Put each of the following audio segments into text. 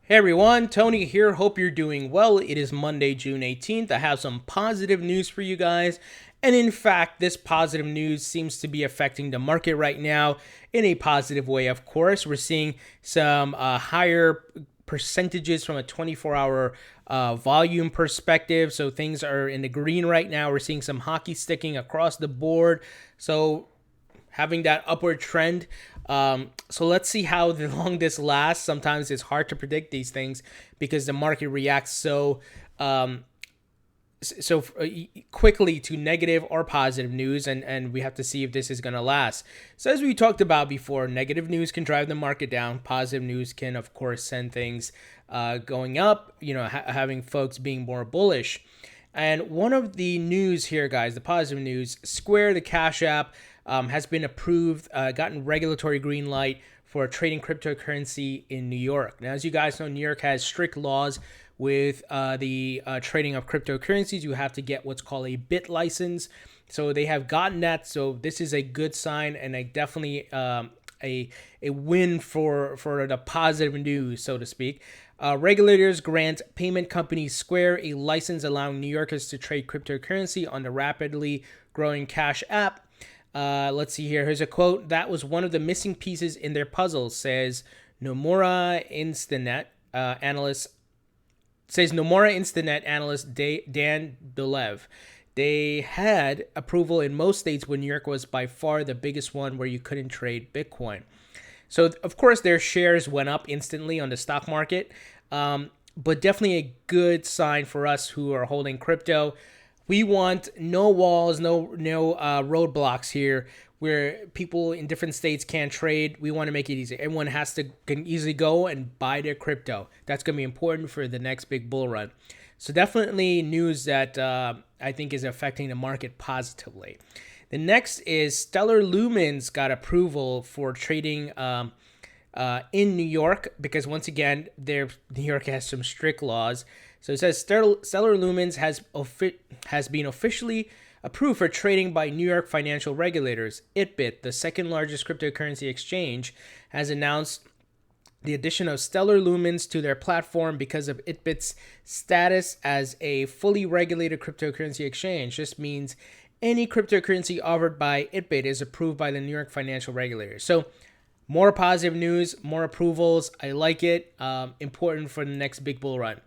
Hey everyone, Tony here. Hope you're doing well. It is Monday, June 18th. I have some positive news for you guys. And in fact, this positive news seems to be affecting the market right now in a positive way, of course. We're seeing some higher percentages from a 24-hour volume perspective. So things are in the green right now. We're seeing some hockey sticking across the board. So having that upward trend. So let's see how long this lasts. Sometimes it's hard to predict these things because the market reacts so quickly to negative or positive news, and we have to see if this is going to last. So as we talked about before, negative news can drive the market down. Positive news can, of course, send things going up, having folks being more bullish. And one of the news here, guys, the positive news, Square, the Cash App, has been approved, gotten regulatory green light for trading cryptocurrency in New York. Now, as you guys know, New York has strict laws with the trading of cryptocurrencies. You have to get what's called a BIT license. So they have gotten that. So this is a good sign and definitely a win for the positive news, so to speak. Regulators grant payment company Square a license allowing New Yorkers to trade cryptocurrency on the rapidly growing Cash App. Let's see here. Here's a quote. "That was one of the missing pieces in their puzzle," says Nomura Instinet analyst. Dan Belev. They had approval in most states, when New York was by far the biggest one where you couldn't trade Bitcoin. So, of course, their shares went up instantly on the stock market, but definitely a good sign for us who are holding crypto. We want no walls, no roadblocks here where people in different states can't trade. We want to make it easy. Everyone can easily go and buy their crypto. That's going to be important for the next big bull run. So definitely news that I think is affecting the market positively. The next is Stellar Lumens got approval for trading in New York, because once again, New York has some strict laws. So it says Stellar Lumens has been officially approved for trading by New York financial regulators. ItBit, the second largest cryptocurrency exchange, has announced the addition of Stellar Lumens to their platform because of ItBit's status as a fully regulated cryptocurrency exchange. This means any cryptocurrency offered by ItBit is approved by the New York financial regulators. So more positive news, more approvals. I like it. Important for the next big bull run.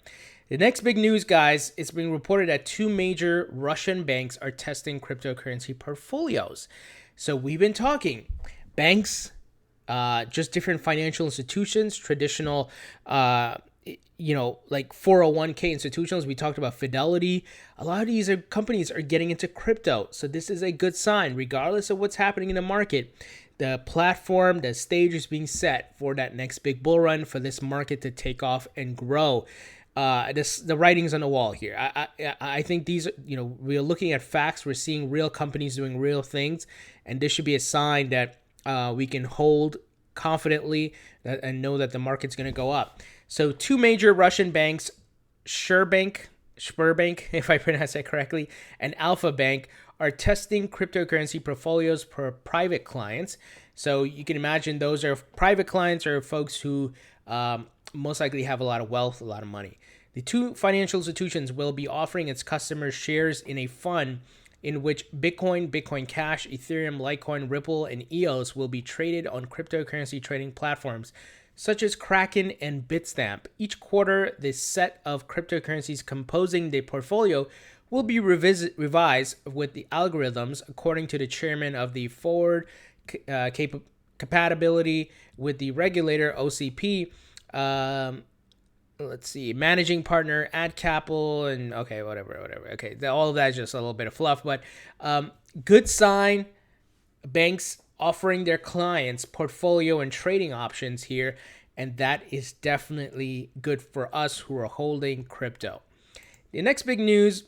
The next big news, guys, it's being reported that two major Russian banks are testing cryptocurrency portfolios. So we've been talking banks, just different financial institutions, traditional, like 401k institutions. We talked about Fidelity. A lot of these companies are getting into crypto. So this is a good sign, regardless of what's happening in the market. The platform, the stage is being set for that next big bull run, for this market to take off and grow. The writing's on the wall here. I think these, we're looking at facts. We're seeing real companies doing real things, and this should be a sign that we can hold confidently and know that the market's going to go up. So two major Russian banks, Sberbank, if I pronounce that correctly, and Alfa-Bank, are testing cryptocurrency portfolios for private clients. So you can imagine those are private clients, or folks who most likely have a lot of wealth, a lot of money. The two financial institutions will be offering its customers shares in a fund in which Bitcoin, Bitcoin Cash, Ethereum, Litecoin, Ripple, and EOS will be traded on cryptocurrency trading platforms such as Kraken and Bitstamp. Each quarter, the set of cryptocurrencies composing the portfolio will be revised with the algorithms, according to the chairman of the forward compatibility with the regulator OCP. Let's see, managing partner Ad Capital, and okay, whatever. Okay, all of that is just a little bit of fluff, but good sign. Banks offering their clients portfolio and trading options here, and that is definitely good for us who are holding crypto. The next big news,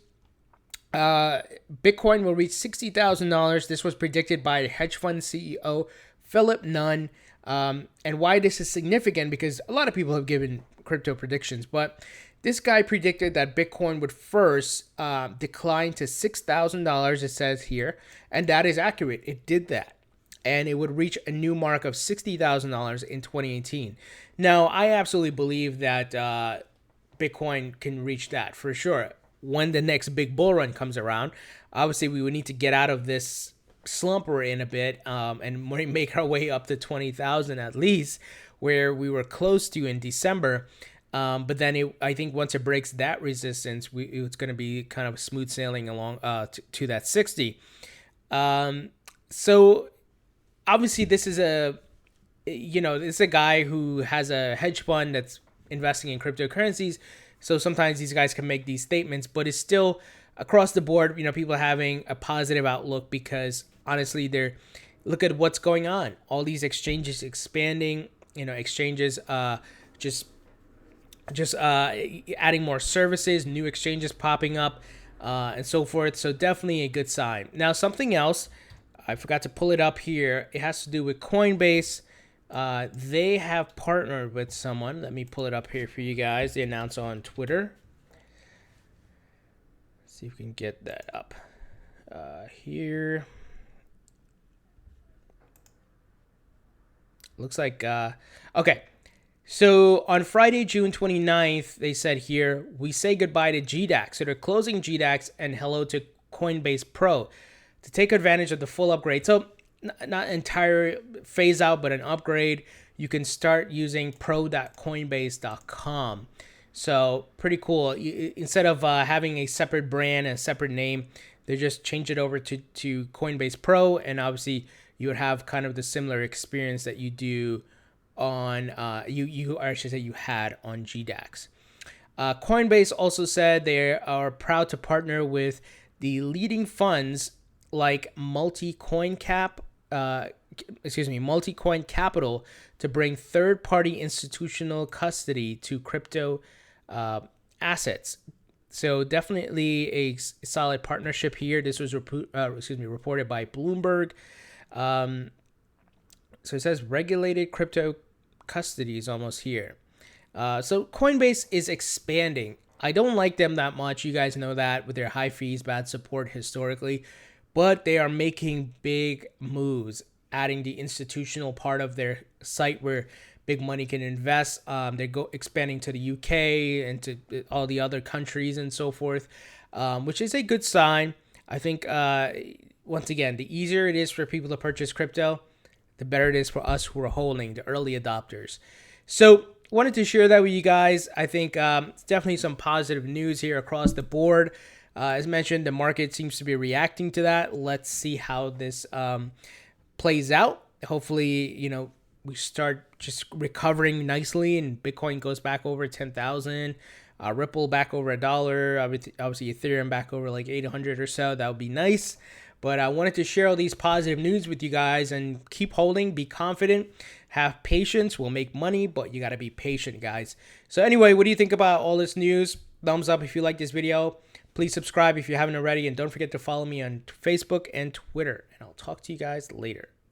Bitcoin will reach $60,000. This was predicted by hedge fund CEO Phillip Nunn. And why this is significant, because a lot of people have given crypto predictions, but this guy predicted that Bitcoin would first decline to $6,000, it says here, and that is accurate. It did that. and it would reach a new mark of $60,000 in 2018. Now, I absolutely believe that Bitcoin can reach that for sure when the next big bull run comes around. Obviously, we would need to get out of this slump we're in a bit and make our way up to 20,000 at least, where we were close to in December. But then I think once it breaks that resistance, it's going to be kind of smooth sailing along to that 60. So obviously this is this is a guy who has a hedge fund that's investing in cryptocurrencies. So sometimes these guys can make these statements, but it's still across the board, people having a positive outlook because honestly, look at what's going on. All these exchanges expanding, exchanges just adding more services, new exchanges popping up, and so forth. So definitely a good sign. Now, something else, I forgot to pull it up here. It has to do with Coinbase. They have partnered with someone. Let me pull it up here for you guys. They announced on Twitter. Let's see if we can get that up here. Looks like, okay. So on Friday, June 29th, they said here, we say goodbye to GDAx. So they're closing GDAx and hello to Coinbase Pro to take advantage of the full upgrade. So not entire phase out, but an upgrade. You can start using pro.coinbase.com. So pretty cool. Instead of having a separate brand and a separate name, they just change it over to Coinbase Pro. And obviously you would have kind of the similar experience that you do on you had on GDAx. Coinbase also said they are proud to partner with the leading funds like Multicoin Capital to bring third-party institutional custody to crypto assets. So definitely a solid partnership here. This was reported by Bloomberg. So it says regulated crypto custody is almost here. So Coinbase is expanding. I don't like them that much. You guys know that with their high fees, bad support historically, but they are making big moves, adding the institutional part of their site where big money can invest. They're expanding to the UK and to all the other countries and so forth, which is a good sign. I think, once again, the easier it is for people to purchase crypto, the better it is for us who are holding, the early adopters. So wanted to share that with you guys. I think it's definitely some positive news here across the board. As mentioned, the market seems to be reacting to that. Let's see how this plays out. Hopefully, we start just recovering nicely and Bitcoin goes back over 10,000, Ripple back over $1, obviously Ethereum back over like 800 or so. That would be nice. But I wanted to share all these positive news with you guys and keep holding, be confident, have patience. We'll make money, but you got to be patient, guys. So anyway, what do you think about all this news? Thumbs up if you like this video. Please subscribe if you haven't already. And don't forget to follow me on Facebook and Twitter. And I'll talk to you guys later.